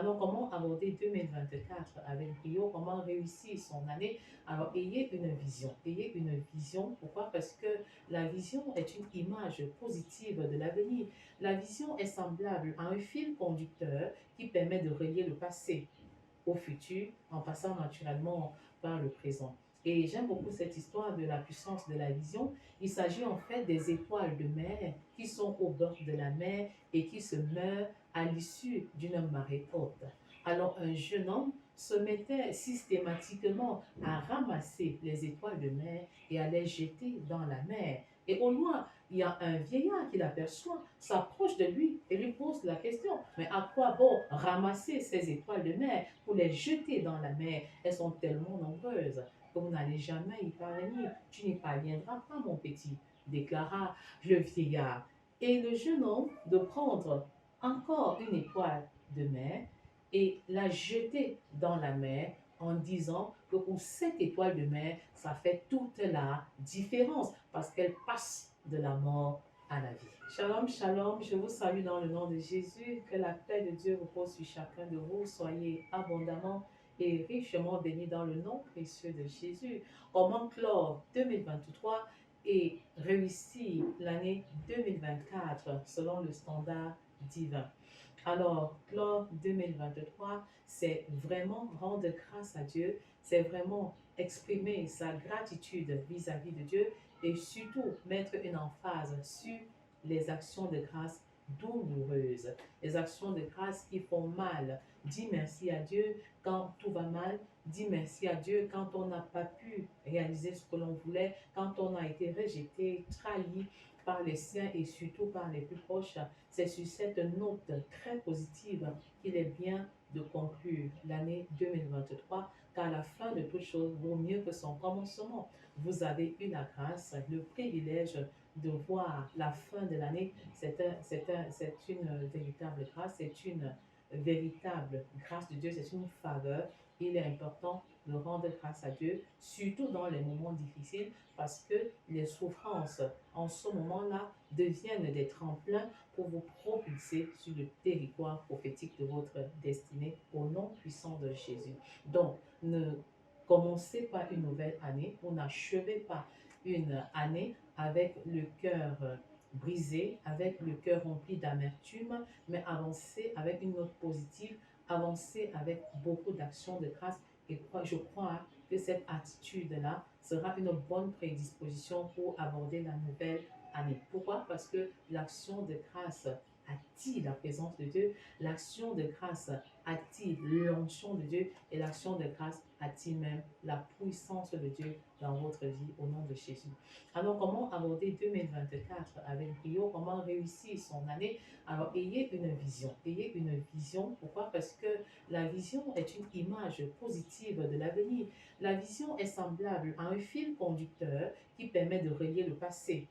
Alors, comment aborder 2024 avec brio? Comment réussir son année? Alors, ayez une vision. Ayez une vision. Pourquoi? Parce que la vision est une image positive de l'avenir. La vision est semblable à un fil conducteur qui permet de relier le passé au futur en passant naturellement par le présent. Et j'aime beaucoup cette histoire de la puissance de la vision. Il s'agit en fait des étoiles de mer qui sont au bord de la mer et qui se meurent à l'issue d'une marée haute. Alors un jeune homme se mettait systématiquement à ramasser les étoiles de mer et à les jeter dans la mer. Et au loin, il y a un vieillard qui l'aperçoit, s'approche de lui et lui pose la question, mais à quoi bon ramasser ces étoiles de mer pour les jeter dans la mer? Elles sont tellement nombreuses que vous n'allez jamais y parvenir. Tu n'y parviendras pas, mon petit, déclara le vieillard. Et le jeune homme de prendre encore une étoile de mer et la jeter dans la mer en disant que pour cette étoile de mer, ça fait toute la différence parce qu'elle passe de la mort à la vie. Shalom, shalom, je vous salue dans le nom de Jésus. Que la paix de Dieu repose sur chacun de vous. Soyez abondamment et richement bénis dans le nom précieux de Jésus. Comment clore 2023 et réussir l'année 2024 selon le standard divin. Alors, clore 2023, c'est vraiment rendre grâce à Dieu, c'est vraiment exprimer sa gratitude vis-à-vis de Dieu et surtout mettre une emphase sur les actions de grâce douloureuses, les actions de grâce qui font mal. Dis merci à Dieu quand tout va mal, dis merci à Dieu quand on n'a pas pu réaliser ce que l'on voulait, quand on a été rejeté, trahi par les siens et surtout par les plus proches. C'est sur cette note très positive qu'il est bien de conclure l'année 2023, car la fin de toute chose vaut mieux que son commencement. Vous avez eu la grâce, le privilège de voir la fin de l'année. C'est une véritable grâce, c'est une véritable grâce de Dieu, c'est une faveur. Il est important de rendre grâce à Dieu, surtout dans les moments difficiles, parce que les souffrances en ce moment-là deviennent des tremplins pour vous propulser sur le territoire prophétique de votre destinée au nom puissant de Jésus. Donc, ne commencez pas une nouvelle année, ou n'achevez pas une année avec le cœur brisé, avec le cœur rempli d'amertume, mais avancez avec une note positive, avancez avec beaucoup d'actions de grâce. Et je crois que cette attitude-là sera une bonne prédisposition pour aborder la nouvelle année. Pourquoi? Parce que l'action de grâce attire la présence de Dieu, l'action de grâce attire l'onction de Dieu et l'action de grâce attire même la puissance de Dieu dans votre vie au nom de Jésus. Alors, comment aborder 2024 avec brio? Comment réussir son année? Alors, ayez une vision. Ayez une vision. Pourquoi? Parce que la vision est une image positive de l'avenir. La vision est semblable à un fil conducteur qui permet de relier le passé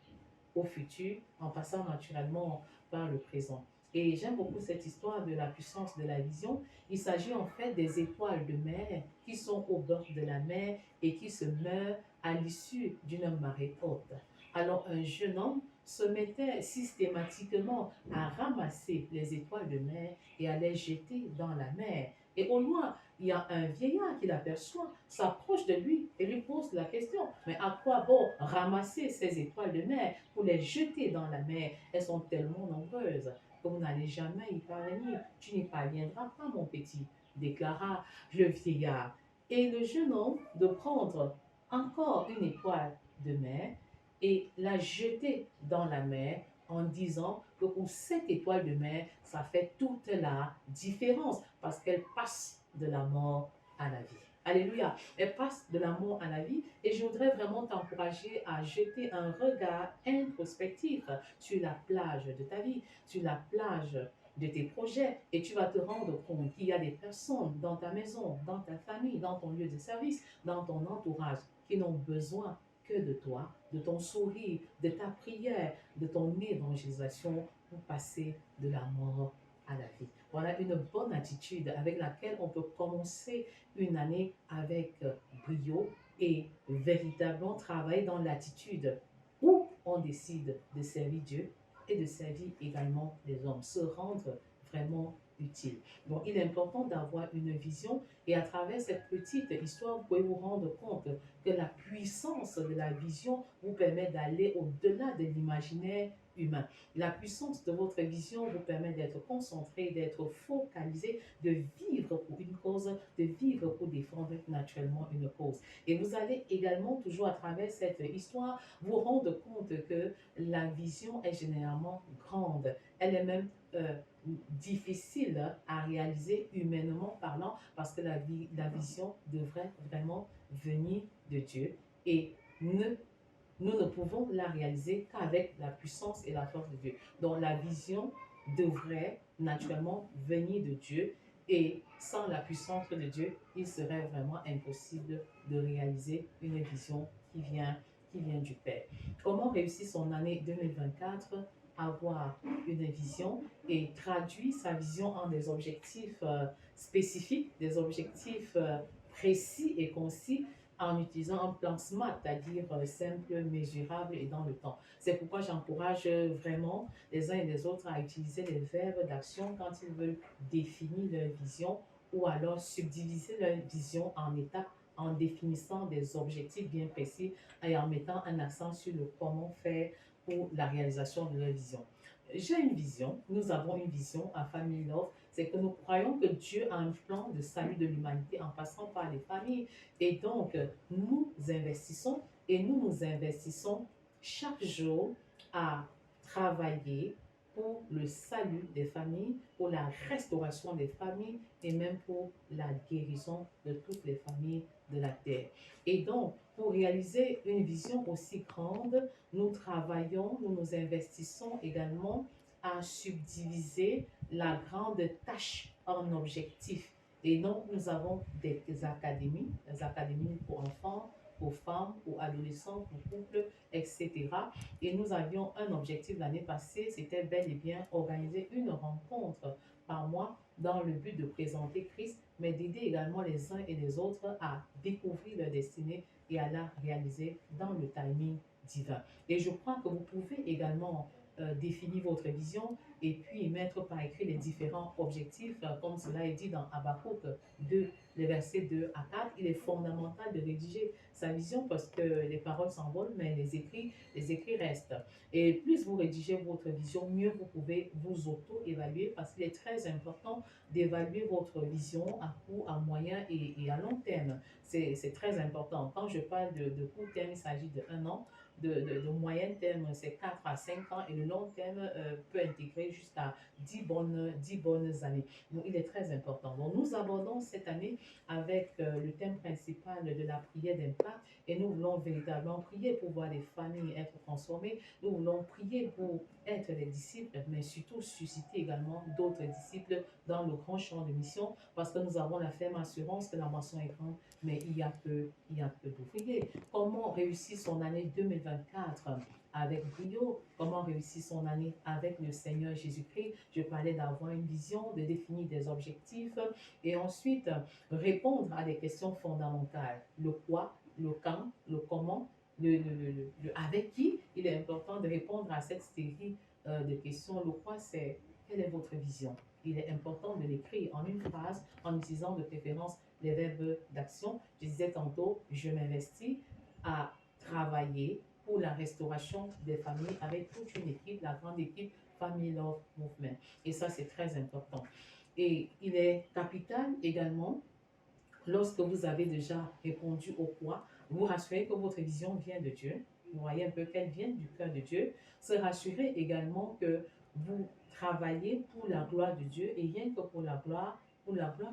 au futur en passant naturellement par le présent. Et j'aime beaucoup cette histoire de la puissance de la vision. Il s'agit en fait des étoiles de mer qui sont au bord de la mer et qui se meurent à l'issue d'une marée haute. Alors un jeune homme se mettait systématiquement à ramasser les étoiles de mer et à les jeter dans la mer. Et au loin, il y a un vieillard qui l'aperçoit, s'approche de lui et lui pose la question, mais à quoi bon ramasser ces étoiles de mer pour les jeter dans la mer? Elles sont tellement nombreuses que vous n'allez jamais y parvenir. Tu n'y parviendras pas, mon petit, déclara le vieillard. Et le jeune homme de prendre encore une étoile de mer et la jeter dans la mer en disant que pour cette étoile de mer, ça fait toute la différence parce qu'elle passe de la mort à la vie. Alléluia. Elle passe de la mort à la vie et je voudrais vraiment t'encourager à jeter un regard introspectif sur la plage de ta vie, sur la plage de tes projets et tu vas te rendre compte qu'il y a des personnes dans ta maison, dans ta famille, dans ton lieu de service, dans ton entourage qui n'ont besoin que de toi, de ton sourire, de ta prière, de ton évangélisation pour passer de la mort à la vie. Voilà une bonne attitude avec laquelle on peut commencer une année avec brio et véritablement travailler dans l'attitude où on décide de servir Dieu et de servir également les hommes, se rendre vraiment utile. Donc, il est important d'avoir une vision et à travers cette petite histoire, vous pouvez vous rendre compte que la puissance de la vision vous permet d'aller au-delà de l'imaginaire humain. La puissance de votre vision vous permet d'être concentré, d'être focalisé, de vivre pour une cause, de vivre pour défendre naturellement une cause. Et vous allez également, toujours à travers cette histoire, vous rendre compte que la vision est généralement grande. Elle est même difficile à réaliser humainement parlant parce que la vision devrait vraiment venir de Dieu et nous ne pouvons la réaliser qu'avec la puissance et la force de Dieu. Donc la vision devrait naturellement venir de Dieu et sans la puissance de Dieu, il serait vraiment impossible de réaliser une vision qui vient du Père. Comment réussir son année 2024? Avoir une vision et traduire sa vision en des objectifs spécifiques, des objectifs précis et concis en utilisant un plan SMART, c'est-à-dire simple, mesurable et dans le temps. C'est pourquoi j'encourage vraiment les uns et les autres à utiliser les verbes d'action quand ils veulent définir leur vision ou alors subdiviser leur vision en étapes en définissant des objectifs bien précis et en mettant un accent sur le comment faire pour la réalisation de leur vision. J'ai une vision, nous avons une vision à Family Love, c'est que nous croyons que Dieu a un plan de salut de l'humanité en passant par les familles. Et donc, nous investissons et nous nous investissons chaque jour à travailler pour le salut des familles, pour la restauration des familles et même pour la guérison de toutes les familles de la terre. Et donc, pour réaliser une vision aussi grande, nous travaillons, nous nous investissons également à subdiviser la grande tâche en objectifs. Et donc, nous avons des académies pour enfants, pour femmes, pour adolescents, pour couples, etc. Et nous avions un objectif l'année passée, c'était bel et bien organiser une rencontre par mois dans le but de présenter Christ, mais d'aider également les uns et les autres à découvrir leur destinée et à la réaliser dans le timing divin. Et je crois que vous pouvez également définir votre vision et puis mettre par écrit les différents objectifs, comme cela est dit dans Habakkuk 2, les versets 2 à 4. Il est fondamental de rédiger sa vision parce que les paroles s'envolent, mais les écrits restent. Et plus vous rédigez votre vision, mieux vous pouvez vous auto-évaluer parce qu'il est très important d'évaluer votre vision à court, à moyen et à long terme. C'est très important. Quand je parle de court terme, il s'agit de 1 an. De moyen terme, c'est 4 à 5 ans et le long terme peut intégrer jusqu'à 10 bonnes années. Donc, il est très important. Donc, nous abordons cette année avec le thème principal de la prière d'impact et nous voulons véritablement prier pour voir les familles être transformées. Nous voulons prier pour être des disciples, mais surtout susciter également d'autres disciples dans le grand champ de mission parce que nous avons la ferme assurance que la moisson est grande, mais il y a peu d'ouvriers. Comment réussir son année 2024 avec brio? Comment réussir son année avec le Seigneur Jésus-Christ? Je parlais d'avoir une vision, de définir des objectifs et ensuite répondre à des questions fondamentales. Le quoi, le quand, le comment, le avec qui. Il est important de répondre à cette série de questions. Le quoi, c'est quelle est votre vision? Il est important de l'écrire en une phrase en utilisant de préférence les verbes d'action. Je disais tantôt, je m'investis à travailler pour la restauration des familles avec toute une équipe, la grande équipe Family Love Movement. Et ça, c'est très important. Et il est capital également, lorsque vous avez déjà répondu au quoi, vous rassurez que votre vision vient de Dieu. Vous voyez un peu qu'elle vient du cœur de Dieu. Se rassurer également que vous travaillez pour la gloire de Dieu et rien que pour la gloire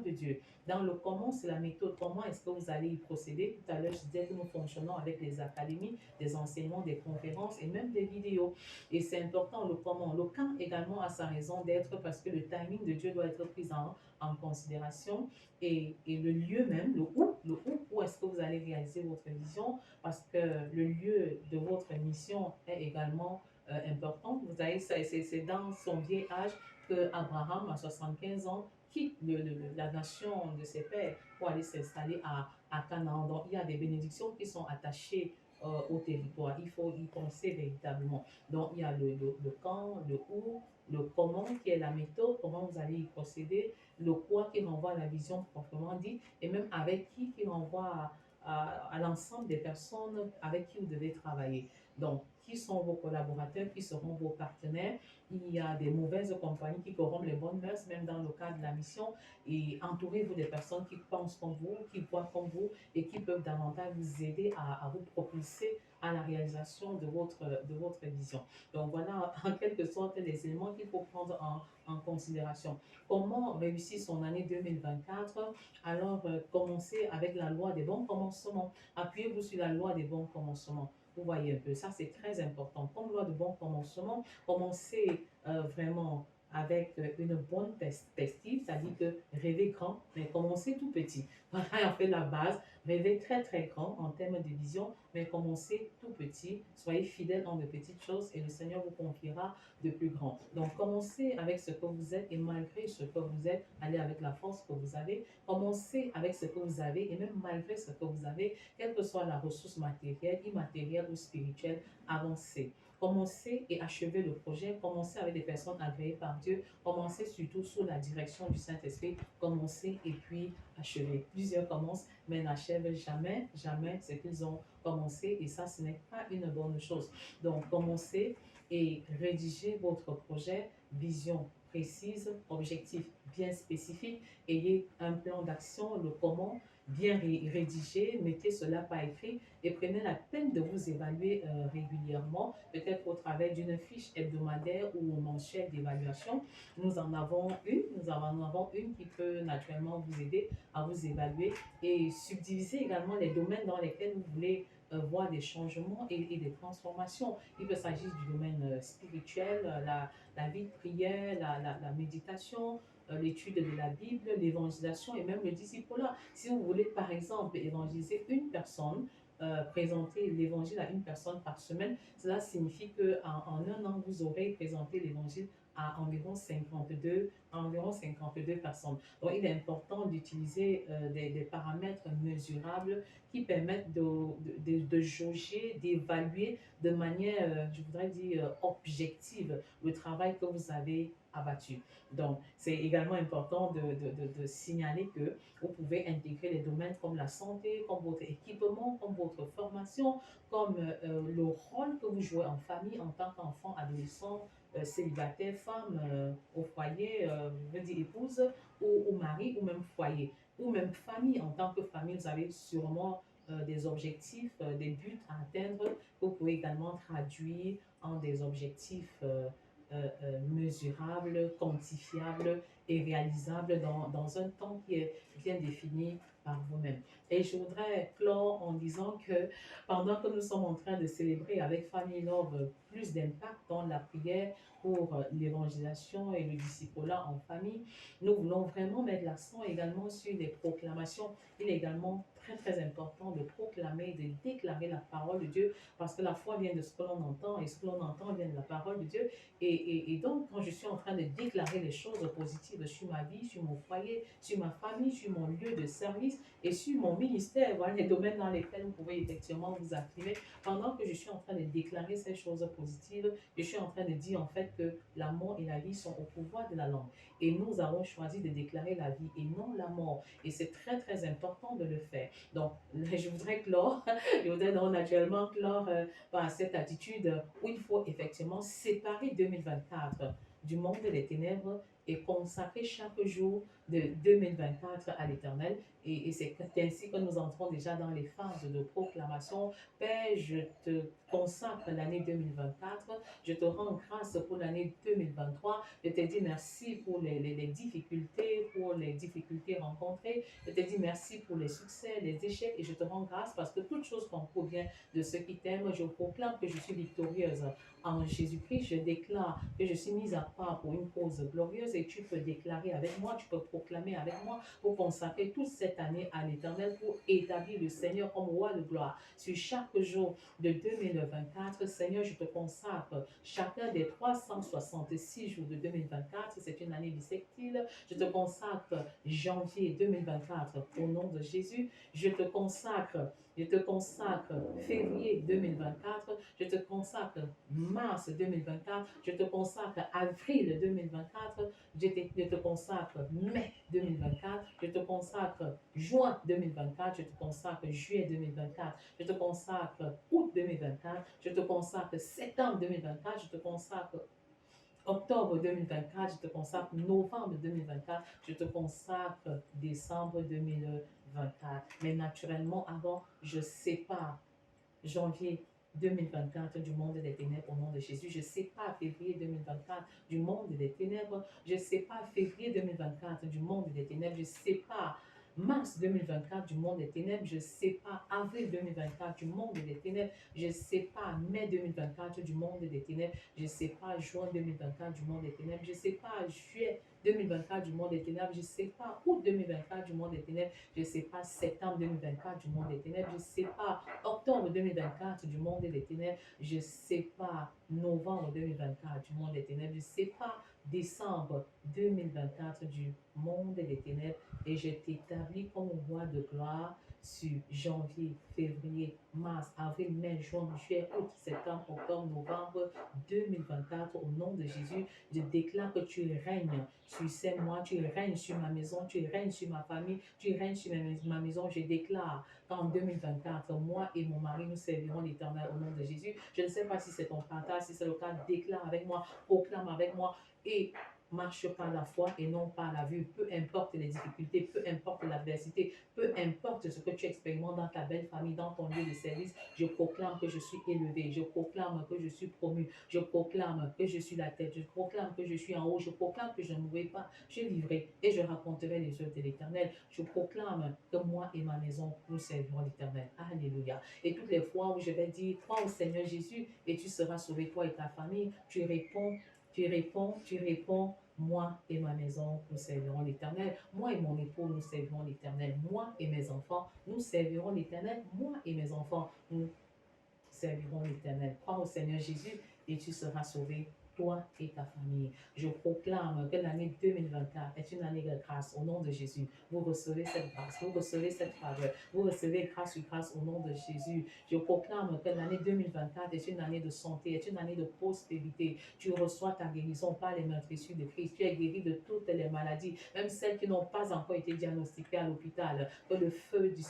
de Dieu. Dans le comment, c'est la méthode. Comment est-ce que vous allez y procéder? Tout à l'heure, je disais que nous fonctionnons avec des académies, des enseignements, des conférences et même des vidéos. Et c'est important le comment. Le quand également a sa raison d'être parce que le timing de Dieu doit être pris en considération et le lieu même, où est-ce que vous allez réaliser votre vision parce que le lieu de votre mission est également important. Vous savez, c'est dans son vieil âge que Abraham, à 75 ans, quitte la nation de ses pères pour aller s'installer à Canaan. Donc, il y a des bénédictions qui sont attachées au territoire. Il faut y penser véritablement. Donc, il y a le quand, le où, le comment qui est la méthode, comment vous allez y procéder, le quoi qui renvoie à la vision proprement dit, et même avec qui renvoie à l'ensemble des personnes avec qui vous devez travailler. Donc, qui sont vos collaborateurs, qui seront vos partenaires. Il y a des mauvaises compagnies qui corrompent les bonnes mœurs, même dans le cadre de la mission. Et entourez-vous des personnes qui pensent comme vous, qui voient comme vous et qui peuvent davantage vous aider à vous propulser à la réalisation de votre vision. Donc voilà en quelque sorte les éléments qu'il faut prendre en considération. Comment réussir son année 2024? Alors commencez avec la loi des bons commencements. Appuyez-vous sur la loi des bons commencements. Vous voyez un peu, ça c'est très important. Comme loi de bon commencement, commencez vraiment avec une bonne perspective, c'est-à-dire que rêvez grand, mais commencez tout petit. Voilà en fait la base. Rêvez très très grand en termes de vision, mais commencez tout petit. Soyez fidèles dans de petites choses et le Seigneur vous confiera de plus grand. Donc commencez avec ce que vous êtes et malgré ce que vous êtes, allez avec la force que vous avez. Commencez avec ce que vous avez et même malgré ce que vous avez, quelle que soit la ressource matérielle, immatérielle ou spirituelle, avancez. Commencez et achevez le projet. Commencez avec des personnes agréées par Dieu. Commencez surtout sous la direction du Saint-Esprit. Commencez et puis achevez. Plusieurs commencent, mais n'achèvent jamais, jamais ce qu'ils ont commencé. Et ça, ce n'est pas une bonne chose. Donc, commencez et rédigez votre projet, vision précise, objectif bien spécifique. Ayez un plan d'action, le comment bien rédigé, mettez cela par écrit et prenez la peine de vous évaluer régulièrement, peut-être au travers d'une fiche hebdomadaire ou mensuelle d'évaluation. Nous en avons une qui peut naturellement vous aider à vous évaluer et subdiviser également les domaines dans lesquels vous voulez voir des changements et des transformations. Il peut s'agir du domaine spirituel, la vie de prière, la méditation, l'étude de la Bible, l'évangélisation et même le discipulat. Si vous voulez, par exemple, évangéliser une personne, présenter l'évangile à une personne par semaine, cela signifie qu'en un an, vous aurez présenté l'évangile à environ 52 personnes. Donc, il est important d'utiliser des paramètres mesurables qui permettent de jauger, d'évaluer de manière, je voudrais dire, objective le travail que vous avez abattu. Donc, c'est également important de signaler que vous pouvez intégrer les domaines comme la santé, comme votre équipement, comme votre formation, comme le rôle que vous jouez en famille en tant qu'enfant, adolescent, célibataire, femme, au foyer, je veux dire épouse, ou mari, ou même foyer, ou même famille. En tant que famille, vous avez sûrement des objectifs, des buts à atteindre que vous pouvez également traduire en des objectifs mesurables, quantifiables et réalisables dans un temps qui est bien défini par vous-même. Et je voudrais clore en disant que pendant que nous sommes en train de célébrer avec Family Love plus d'impact dans la prière pour l'évangélisation et le discipulat en famille, nous voulons vraiment mettre l'accent également sur les proclamations. Il est également très très important de proclamer, de déclarer la parole de Dieu parce que la foi vient de ce que l'on entend et ce que l'on entend vient de la parole de Dieu. Et donc, quand je suis en train de déclarer les choses positives sur ma vie, sur mon foyer, sur ma famille, sur mon lieu de service et sur mon ministère, voilà les domaines dans lesquels vous pouvez effectivement vous activer, pendant que je suis en train de déclarer ces choses positives, je suis en train de dire en fait que la mort et la vie sont au pouvoir de la langue. Et nous avons choisi de déclarer la vie et non la mort. Et c'est très, très important de le faire. Donc, je voudrais clore, je voudrais donc naturellement clore par cette attitude où il faut effectivement séparer 2024 du monde des ténèbres et consacrer chaque jour de 2024 à l'Éternel. Et c'est ainsi que nous entrons déjà dans les phases de proclamation. Père, je te consacre l'année 2024. Je te rends grâce pour l'année 2023. Je te dis merci pour les difficultés, pour les difficultés rencontrées. Je te dis merci pour les succès, les échecs. Et je te rends grâce parce que toute chose concourt bien de ceux qui t'aiment. Je proclame que je suis victorieuse en Jésus-Christ. Je déclare que je suis mise à part pour une cause glorieuse et tu peux déclarer avec moi, tu peux proclamer avec moi pour consacrer toute cette année à l'Éternel, pour établir le Seigneur comme roi de gloire sur chaque jour de 2024. Seigneur, je te consacre chacun des 366 jours de 2024. C'est une année bissextile. Je te consacre janvier 2024 au nom de Jésus. Je te consacre février 2024, je te consacre mars 2024, je te consacre avril 2024, je te consacre mai 2024, je te consacre juin 2024, je te consacre juillet 2024, je te consacre août 2024, je te consacre septembre 2024, je te consacre octobre 2024, je te consacre novembre 2024, je te consacre décembre 2024. Mais naturellement, avant, je sépare janvier 2024 du monde des ténèbres au nom de Jésus. Je sépare février 2024 du monde des ténèbres. Je sépare février 2024 du monde des ténèbres. Je sépare mars 2024 du monde des ténèbres. Je sépare avril 2024 du monde des ténèbres. Je sépare mai 2024 du monde des ténèbres. Je sépare juin 2024 du monde des ténèbres. Je sépare juillet 2024 du monde des ténèbres. Je sépare août 2024 du monde des ténèbres. Je sépare septembre 2024 du monde des ténèbres. Je sépare octobre 2024 du monde des ténèbres. Je sépare novembre 2024 du monde des ténèbres. Je sépare décembre 2024 du monde des ténèbres. Et je t'établis comme roi de gloire sur janvier, février, mars, avril, mai, juin, juillet, août, septembre, octobre, novembre 2024. Au nom de Jésus, je déclare que tu règnes sur ces mois, tu règnes sur ma maison, tu règnes sur ma famille, tu règnes sur ma maison. Je déclare qu'en 2024, moi et mon mari, nous servirons l'Éternel au nom de Jésus. Je ne sais pas si c'est ton partage, si c'est le cas, déclare avec moi, proclame avec moi et marche par la foi et non par la vue. Peu importe les difficultés, peu importe l'adversité, peu importe ce que tu expérimentes dans ta belle famille, dans ton lieu de service, je proclame que je suis élevé, je proclame que je suis promu, je proclame que je suis la tête, je proclame que je suis en haut, je proclame que je ne mourrai pas, je vivrai et je raconterai les œuvres de l'Éternel. Je proclame que moi et ma maison, nous servirons l'Éternel. Alléluia. Et toutes les fois où je vais dire, crois au Seigneur Jésus et tu seras sauvé, toi et ta famille, tu réponds, moi et ma maison, nous servirons l'Éternel. Moi et mon époux, nous servirons l'Éternel. Moi et mes enfants, nous servirons l'Éternel. Moi et mes enfants, nous serviront l'Éternel. Crois au Seigneur Jésus et tu seras sauvé, toi et ta famille. Je proclame que l'année 2024 est une année de grâce au nom de Jésus. Vous recevez cette grâce, vous recevez cette faveur, vous recevez grâce sur grâce au nom de Jésus. Je proclame que l'année 2024 est une année de santé, est une année de prospérité. Tu reçois ta guérison par les meurtrissures de Christ. Tu es guéri de toutes les maladies, même celles qui n'ont pas encore été diagnostiquées à l'hôpital. Que le feu du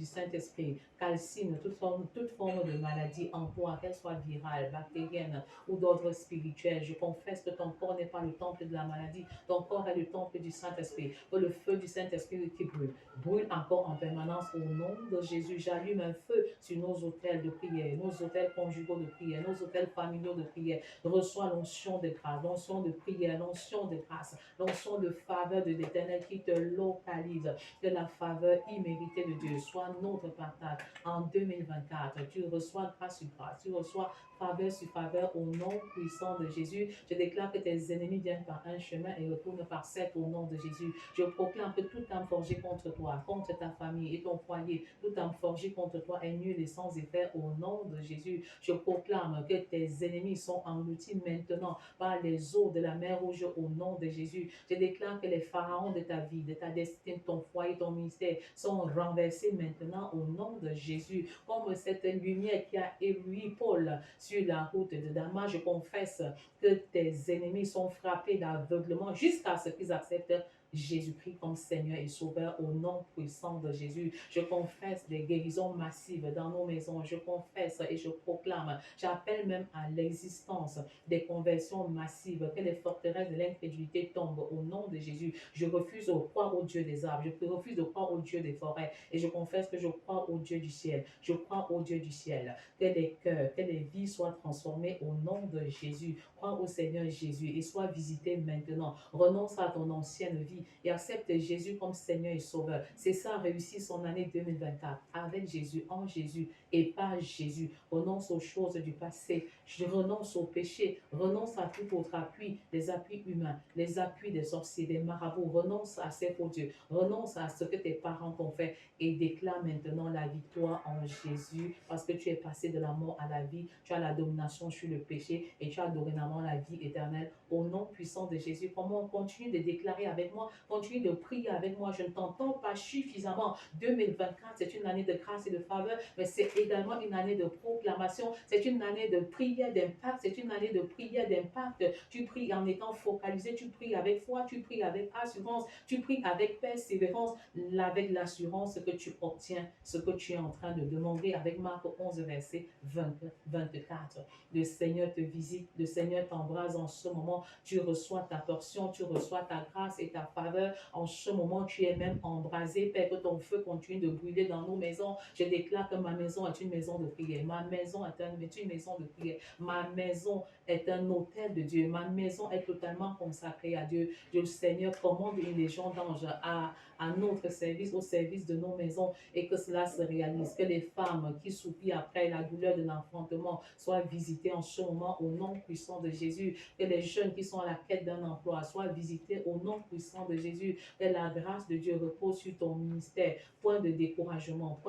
Saint-Esprit calcine toute forme de maladie en toi, qu'elle soit virale, bactérienne ou d'ordre spirituel. Je confesse que ton corps n'est pas le temple de la maladie, ton corps est le temple du Saint-Esprit. Que le feu du Saint-Esprit qui brûle encore en permanence au nom de Jésus. J'allume un feu sur nos hôtels de prière, nos hôtels conjugaux de prière, nos hôtels familiaux de prière. Reçois l'onction de grâce, l'onction de prière, l'onction de grâce, l'onction de faveur de l'Éternel qui te localise. Que la faveur imméritée de Dieu soit notre partage en 2024. Tu reçois grâce sur grâce, tu reçois faveur sur faveur au nom puissant de Jésus. Je déclare que tes ennemis viennent par un chemin et retournent par sept au nom de Jésus. Je proclame que toute âme forgée contre toi, contre ta famille et ton foyer, toute âme forgée contre toi est nulle et sans effet au nom de Jésus. Je proclame que tes ennemis sont engloutis maintenant par les eaux de la mer Rouge au nom de Jésus. Je déclare que les pharaons de ta vie, de ta destinée, de ton foyer, ton ministère sont renversés maintenant au nom de Jésus. Comme cette lumière qui a ébloui Paul sur la route de Damas, je confesse que tes ennemis sont frappés d'aveuglement jusqu'à ce qu'ils acceptent Jésus-Christ comme Seigneur et Sauveur au nom puissant de Jésus. Je confesse des guérisons massives dans nos maisons. Je confesse et je proclame. J'appelle même à l'existence des conversions massives, que les forteresses de l'incrédulité tombent au nom de Jésus. Je refuse de croire au Dieu des arbres. Je refuse de croire au Dieu des forêts. Et je confesse que je crois au Dieu du ciel. Je crois au Dieu du ciel. Que les cœurs, que les vies soient transformées au nom de Jésus. Crois au Seigneur Jésus et sois visité maintenant. Renonce à ton ancienne vie et accepte Jésus comme Seigneur et Sauveur. C'est ça, réussir son année 2024 avec Jésus, en Jésus et par Jésus. Renonce aux choses du passé. Je renonce au péché. Renonce à tout autre appui, les appuis humains, les appuis des sorciers, des marabouts. Renonce à ces faux dieux. Renonce à ce que tes parents t'ont fait et déclare maintenant la victoire en Jésus parce que tu es passé de la mort à la vie. Tu as la domination sur le péché et tu as dorénavant la vie éternelle au nom puissant de Jésus. Comment continue de déclarer avec moi, continue de prier avec moi. Je ne t'entends pas suffisamment. 2024, c'est une année de grâce et de faveur, mais c'est également une année de proclamation. C'est une année de prière d'impact. C'est une année de prière d'impact. Tu pries en étant focalisé. Tu pries avec foi. Tu pries avec assurance. Tu pries avec persévérance, avec l'assurance que tu obtiens ce que tu es en train de demander avec Marc 11, verset 24. Le Seigneur te visite. Le Seigneur t'embrase en ce moment. Tu reçois ta portion. Tu reçois ta grâce et ta faveur. En ce moment, tu es même embrasé. Père, que ton feu continue de brûler dans nos maisons. Je déclare que ma maison est une maison de prière. Ma maison est une maison de prière. Ma maison est un hôtel de Dieu. Ma maison est totalement consacrée à Dieu. Le Seigneur commande une légion d'anges à notre service, au service de nos maisons, et que cela se réalise. Que les femmes qui soupirent après la douleur de l'enfantement soient visitées en ce moment au nom puissant de Jésus. Que les jeunes qui sont à la quête d'un emploi soient visités au nom puissant de Jésus. Que la grâce de Dieu repose sur ton ministère. Point de découragement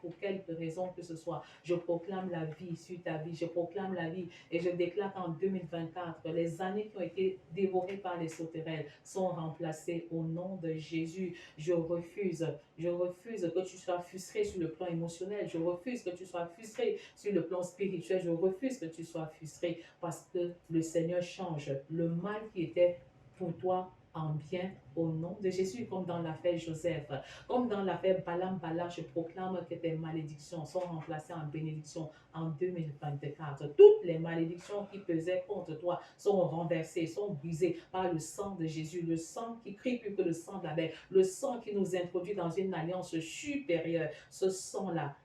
pour quelque raison que ce soit. Je proclame la vie sur ta vie. Je proclame la vie et je déclare qu'en 2024, les années qui ont été dévorées par les sauterelles sont remplacées au nom de Jésus. Je refuse que tu sois frustré sur le plan émotionnel. Je refuse que tu sois frustré sur le plan spirituel. Je refuse que tu sois frustré parce que le Seigneur change le mal qui était pour toi en bien au nom de Jésus, comme dans l'affaire Joseph, comme dans l'affaire Balaam, je proclame que tes malédictions sont remplacées en bénédictions en 2024. Toutes les malédictions qui pesaient contre toi sont renversées, sont brisées par le sang de Jésus, le sang qui crie plus que le sang d'Abel, le sang qui nous introduit dans une alliance supérieure. Ce sang-là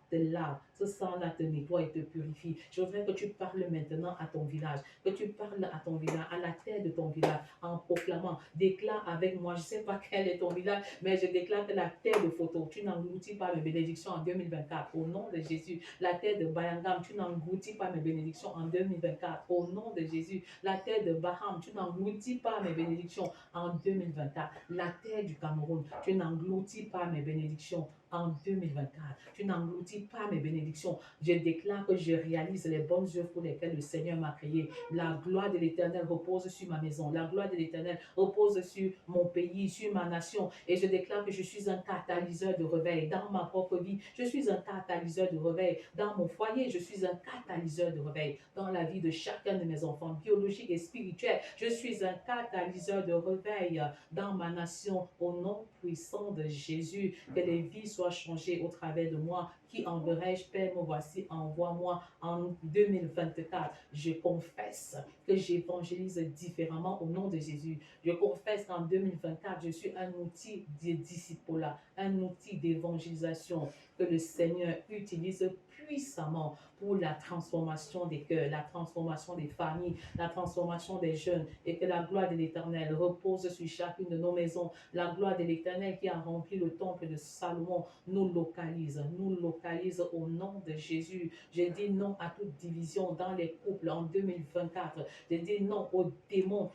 ce sang-là te nettoie et te purifie. Je voudrais que tu parles maintenant à ton village, que tu parles à ton village, à la terre de ton village, en proclamant, déclare avec moi, je ne sais pas quel est ton village, mais je déclare que la terre de Photo, tu n'engloutis pas mes bénédictions en 2024, au nom de Jésus. La terre de Bayangam, tu n'engloutis pas mes bénédictions en 2024, au nom de Jésus. La terre de Baham, tu n'engloutis pas mes bénédictions en 2024. La terre du Cameroun, tu n'engloutis pas mes bénédictions en 2024. Tu n'engloutis pas mes bénédictions. Je déclare que je réalise les bonnes œuvres pour lesquelles le Seigneur m'a créé. La gloire de l'Éternel repose sur ma maison. La gloire de l'Éternel repose sur mon pays, sur ma nation. Et je déclare que je suis un catalyseur de réveil dans ma propre vie. Je suis un catalyseur de réveil dans mon foyer. Je suis un catalyseur de réveil dans la vie de chacun de mes enfants, biologiques et spirituels. Je suis un catalyseur de réveil dans ma nation au nom puissant de Jésus. Que les vies soient changées au travers de moi. Qui enverrai-je, Père? Me voici, envoie-moi en 2024. Je confesse que j'évangélise différemment au nom de Jésus. Je confesse qu'en 2024, je suis un outil de disciple, un outil d'évangélisation que le Seigneur utilise puissamment pour la transformation des cœurs, la transformation des familles, la transformation des jeunes, et que la gloire de l'Éternel repose sur chacune de nos maisons. La gloire de l'Éternel qui a rempli le temple de Salomon nous localise au nom de Jésus. Je dis non à toute division dans les couples en 2024. Je dis non aux démons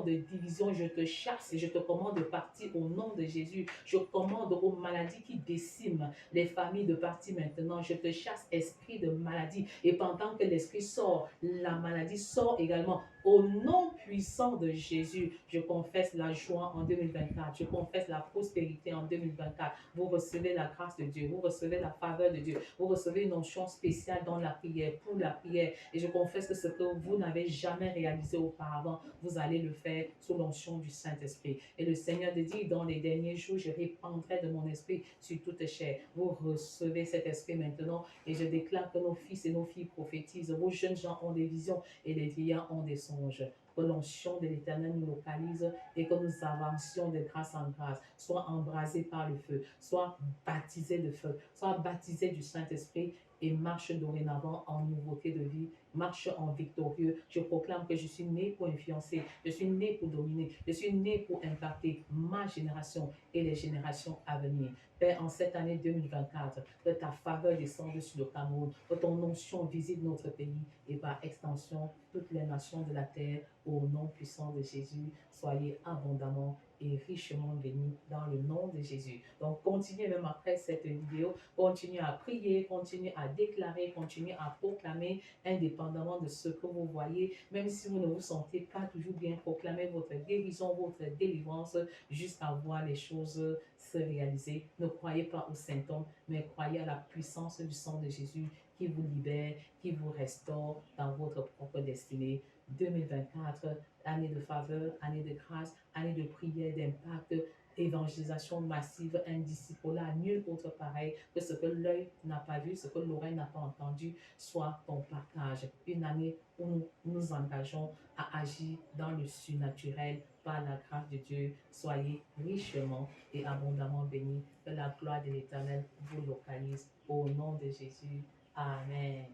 de division. Je te chasse et je te commande de partir au nom de Jésus. Je commande aux maladies qui déciment les familles de partir maintenant. Je te chasse, esprit de maladie. Et pendant que l'esprit sort, la maladie sort également. Au nom puissant de Jésus, je confesse la joie en 2024. Je confesse la prospérité en 2024. Vous recevez la grâce de Dieu. Vous recevez la faveur de Dieu. Vous recevez une onction spéciale dans la prière, pour la prière. Et je confesse que ce que vous n'avez jamais réalisé auparavant, vous allez le faire sous l'onction du Saint-Esprit. Et le Seigneur dit, dans les derniers jours, je répandrai de mon esprit sur toute chair. Vous recevez cet esprit maintenant. Et je déclare que nos fils et nos filles prophétisent. Vos jeunes gens ont des visions et les vieillards ont des songes. Que l'onction de l'Éternel nous localise et que nous avancions de grâce en grâce, soit embrasés par le feu, soit baptisés de feu, soit baptisés du Saint-Esprit et marche dorénavant en nouveauté de vie, marche en victorieux. Je proclame que je suis né pour influencer, je suis né pour dominer, je suis né pour impacter ma génération et les générations à venir. Père, en cette année 2024, que ta faveur descende sur le Cameroun, que ton onction visite notre pays et par extension toutes les nations de la terre. Au nom puissant de Jésus, soyez abondamment et richement bénis dans le nom de Jésus. Donc, continuez même après cette vidéo, continuez à prier, continuez à déclarer, continuez à proclamer, indépendamment de ce que vous voyez, même si vous ne vous sentez pas toujours bien, proclamez votre guérison, votre délivrance, jusqu'à voir les choses se réaliser. Ne croyez pas aux symptômes, mais croyez à la puissance du sang de Jésus qui vous libère, qui vous restaure dans votre propre destinée. 2024, année de faveur, année de grâce, année de prière, d'impact, évangélisation massive, un disciple-là, nul autre pareil, que ce que l'œil n'a pas vu, ce que l'oreille n'a pas entendu, soit ton partage. Une année où nous nous engageons à agir dans le surnaturel par la grâce de Dieu. Soyez richement et abondamment bénis. Que la gloire de l'Éternel vous localise. Au nom de Jésus. Amen.